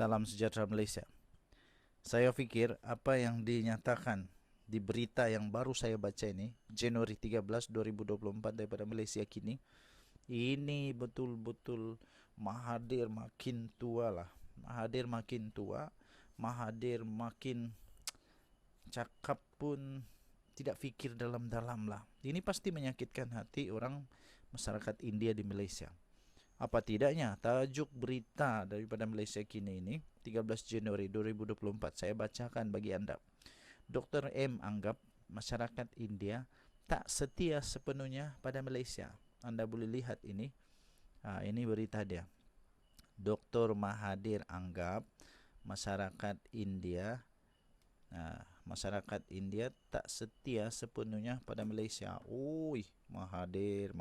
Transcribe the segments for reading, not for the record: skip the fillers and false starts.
Salam sejahtera Malaysia. Saya fikir apa yang dinyatakan di berita yang baru saya baca ini, Januari 13, 2024 daripada Malaysia kini, ini betul-betul Mahathir makin tua lah. Mahathir makin tua, Mahathir makin cakap pun tidak fikir dalam-dalam lah. Ini pasti menyakitkan hati orang masyarakat India di Malaysia. Apa tidaknya tajuk berita daripada Malaysia kini ini 13 Januari 2024 saya bacakan bagi anda. Dr. M anggap masyarakat India tak setia sepenuhnya pada Malaysia. Anda boleh lihat ini. Ini berita dia. Dr. Mahathir anggap masyarakat India tak setia sepenuhnya pada Malaysia. Ui, Mahathir,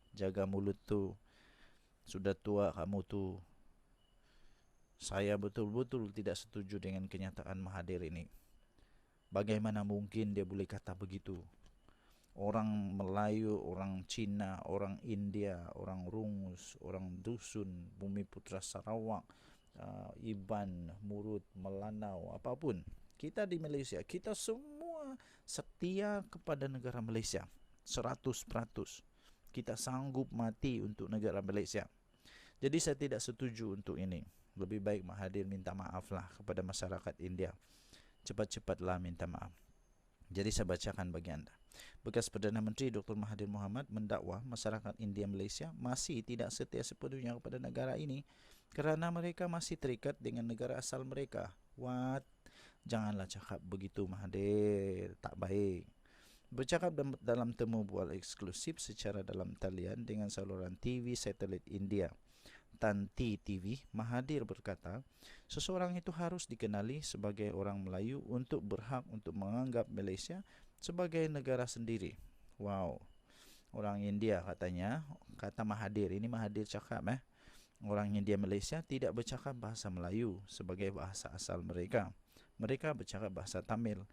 jaga mulut tu. Sudah tua kamu tu. Saya betul-betul tidak setuju dengan kenyataan Mahathir ini. Bagaimana mungkin dia boleh kata begitu? Orang Melayu, orang Cina, orang India, orang Rungus, orang Dusun, Bumi Putra Sarawak, Iban, Murut, Melanau, apapun. Kita di Malaysia, kita semua setia kepada negara Malaysia 100%. Kita sanggup mati untuk negara Malaysia. Jadi saya tidak setuju untuk ini. Lebih baik Mahathir minta maaf lah kepada masyarakat India. Cepat-cepatlah minta maaf. Jadi saya bacakan bagi anda. Bekas Perdana Menteri Dr. Mahathir Mohamad mendakwa masyarakat India Malaysia masih tidak setia sepenuhnya kepada negara ini kerana mereka masih terikat dengan negara asal mereka. What? Janganlah cakap begitu Mahathir, tak baik. Bercakap dalam temu bual eksklusif secara dalam talian dengan saluran TV satelit India, Tanti TV, Mahathir berkata, seseorang itu harus dikenali sebagai orang Melayu untuk berhak untuk menganggap Malaysia sebagai negara sendiri. Wow. Orang India katanya, kata Mahathir, ini Mahathir cakap orang India Malaysia tidak bercakap bahasa Melayu sebagai bahasa asal mereka. Mereka bercakap bahasa Tamil.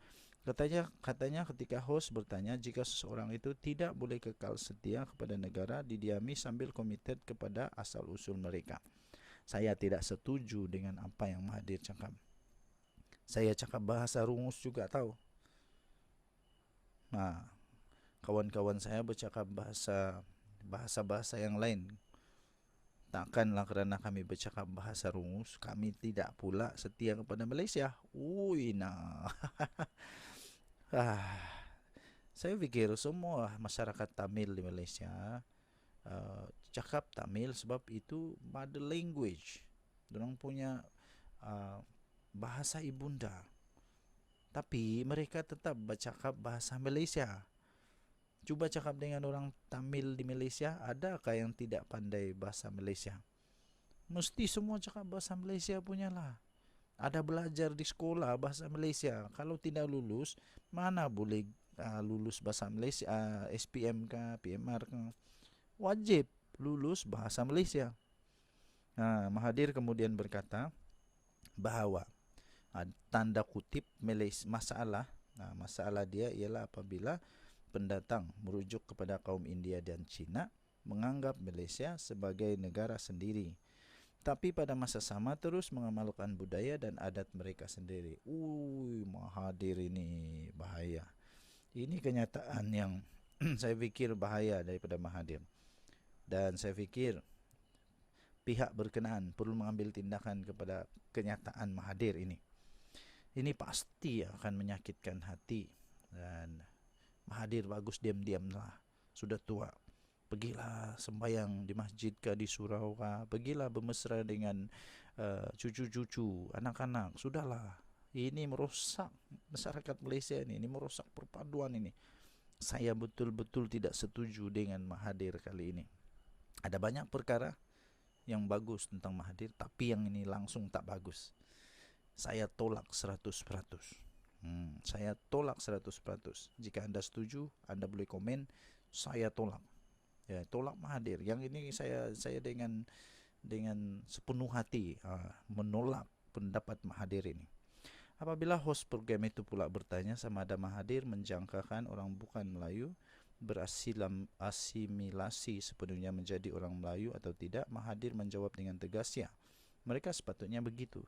Katanya ketika host bertanya jika seseorang itu tidak boleh kekal setia kepada negara didiami sambil komited kepada asal-usul mereka. Saya tidak setuju dengan apa yang Mahathir cakap. Saya cakap bahasa Rungus juga tahu. Kawan-kawan saya bercakap bahasa yang lain. Takkanlah kerana kami bercakap bahasa Rungus, kami tidak pula setia kepada Malaysia. Ui nah. Saya fikir semua masyarakat Tamil di Malaysia cakap Tamil sebab itu mother language. Dorang punya bahasa ibunda. Tapi mereka tetap bercakap bahasa Malaysia. Cuba cakap dengan orang Tamil di Malaysia, adakah yang tidak pandai bahasa Malaysia? Mesti semua cakap bahasa Malaysia punyalah. Ada belajar di sekolah bahasa Malaysia. Kalau tidak lulus, mana boleh lulus bahasa Malaysia, SPM ke, PMR ke. Wajib lulus bahasa Malaysia. Mahathir kemudian berkata bahawa tanda kutip masalah dia ialah apabila pendatang merujuk kepada kaum India dan Cina menganggap Malaysia sebagai negara sendiri, tapi pada masa sama terus mengamalkan budaya dan adat mereka sendiri. Mahathir ini bahaya. Ini kenyataan yang saya fikir bahaya daripada Mahathir. Dan saya fikir pihak berkenaan perlu mengambil tindakan kepada kenyataan Mahathir ini. Ini pasti akan menyakitkan hati. Dan Mahathir bagus diam-diamlah. Sudah tua. Pergilah sembahyang di masjid ke, di surau ke. Pergilah bermesra dengan cucu-cucu, anak-anak. Sudahlah. Ini merosak masyarakat Malaysia ini. Ini merosak perpaduan ini. Saya betul-betul tidak setuju dengan Mahathir kali ini. Ada banyak perkara yang bagus tentang Mahathir, tapi yang ini langsung tak bagus. Saya tolak 100%. Saya tolak 100%. Jika anda setuju, anda boleh komen. Saya tolak. Ya, tolak Mahathir. Yang ini saya dengan sepenuh hati menolak pendapat Mahathir ini. Apabila host program itu pula bertanya sama ada Mahathir menjangkakan orang bukan Melayu berasimilasi sepenuhnya menjadi orang Melayu atau tidak, Mahathir menjawab dengan tegas, ya, mereka sepatutnya begitu.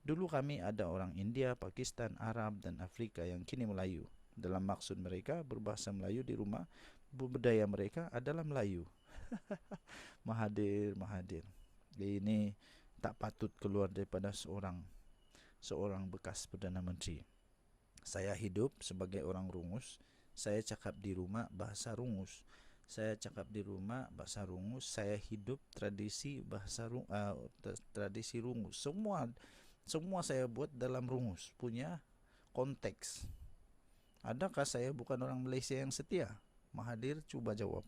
Dulu kami ada orang India, Pakistan, Arab dan Afrika yang kini Melayu. Dalam maksud mereka berbahasa Melayu di rumah, budaya mereka adalah Melayu. Mahathir. Ini tak patut keluar daripada seorang bekas Perdana Menteri. Saya hidup sebagai orang Rungus. Saya cakap di rumah bahasa Rungus. Saya hidup tradisi tradisi Rungus. Semua saya buat dalam Rungus punya konteks. Adakah saya bukan orang Malaysia yang setia? Mahathir cuba jawab.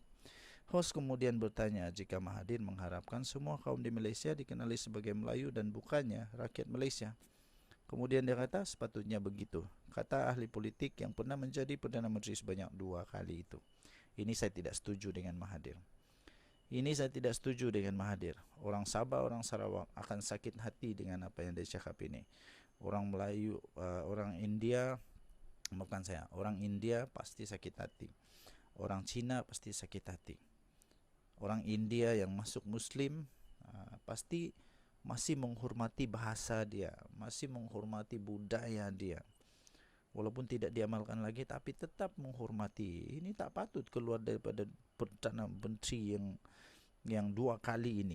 Host kemudian bertanya jika Mahathir mengharapkan semua kaum di Malaysia dikenali sebagai Melayu dan bukannya rakyat Malaysia. Kemudian dia kata sepatutnya begitu, kata ahli politik yang pernah menjadi Perdana Menteri sebanyak 2 kali itu. Ini saya tidak setuju dengan Mahathir. Orang Sabah, orang Sarawak akan sakit hati dengan apa yang dia cakap ini. Orang Melayu, orang India pasti sakit hati. Orang Cina pasti sakit hati. Orang India yang masuk Muslim pasti masih menghormati bahasa dia, masih menghormati budaya dia. Walaupun tidak diamalkan lagi, tapi tetap menghormati. Ini tak patut keluar daripada Perdana Menteri yang 2 kali ini.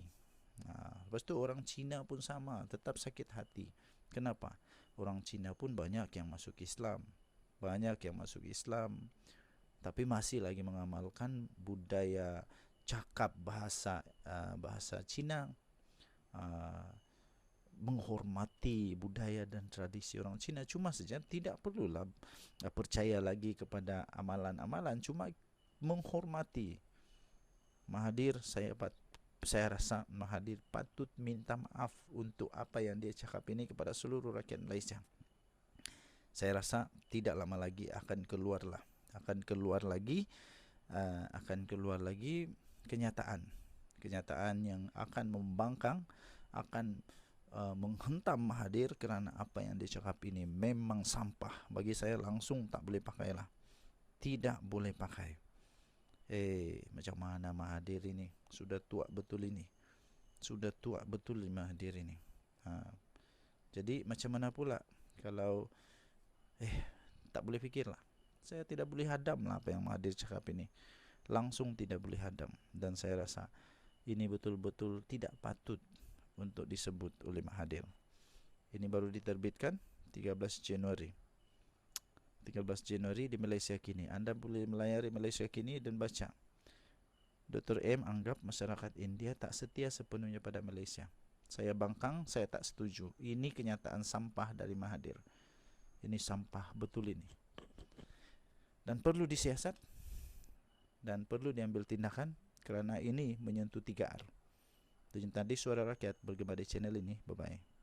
Lepas tu orang Cina pun sama, tetap sakit hati. Kenapa? Orang Cina pun banyak yang masuk Islam, tapi masih lagi mengamalkan budaya cakap bahasa Cina, menghormati budaya dan tradisi orang Cina. Cuma saja tidak perlulah percaya lagi kepada amalan-amalan, cuma menghormati. Mahathir, saya rasa Mahathir patut minta maaf untuk apa yang dia cakap ini kepada seluruh rakyat Malaysia. Saya rasa tidak lama lagi akan keluar lagi kenyataan yang akan membangkang, akan menghentam Mahathir kerana apa yang dia cakap ini memang sampah. Bagi saya langsung tak boleh pakailah. Tidak boleh pakai. Macam mana Mahathir ini? Sudah tua betul Mahathir ini. Jadi macam mana pula kalau tak boleh fikirlah. Saya tidak boleh hadamlah apa yang Mahathir cakap ini. Langsung tidak boleh hadam. Dan saya rasa ini betul-betul tidak patut untuk disebut oleh Mahathir. Ini baru diterbitkan 13 Januari di Malaysia Kini. Anda boleh melayari Malaysia Kini dan baca. Dr. M anggap masyarakat India tak setia sepenuhnya pada Malaysia. Saya bangkang, saya tak setuju. Ini kenyataan sampah dari Mahathir. Ini sampah betul ini. Dan perlu disiasat dan perlu diambil tindakan kerana ini menyentuh 3R. Itu tadi Suara Rakyat bergema di channel ini. Bye-bye.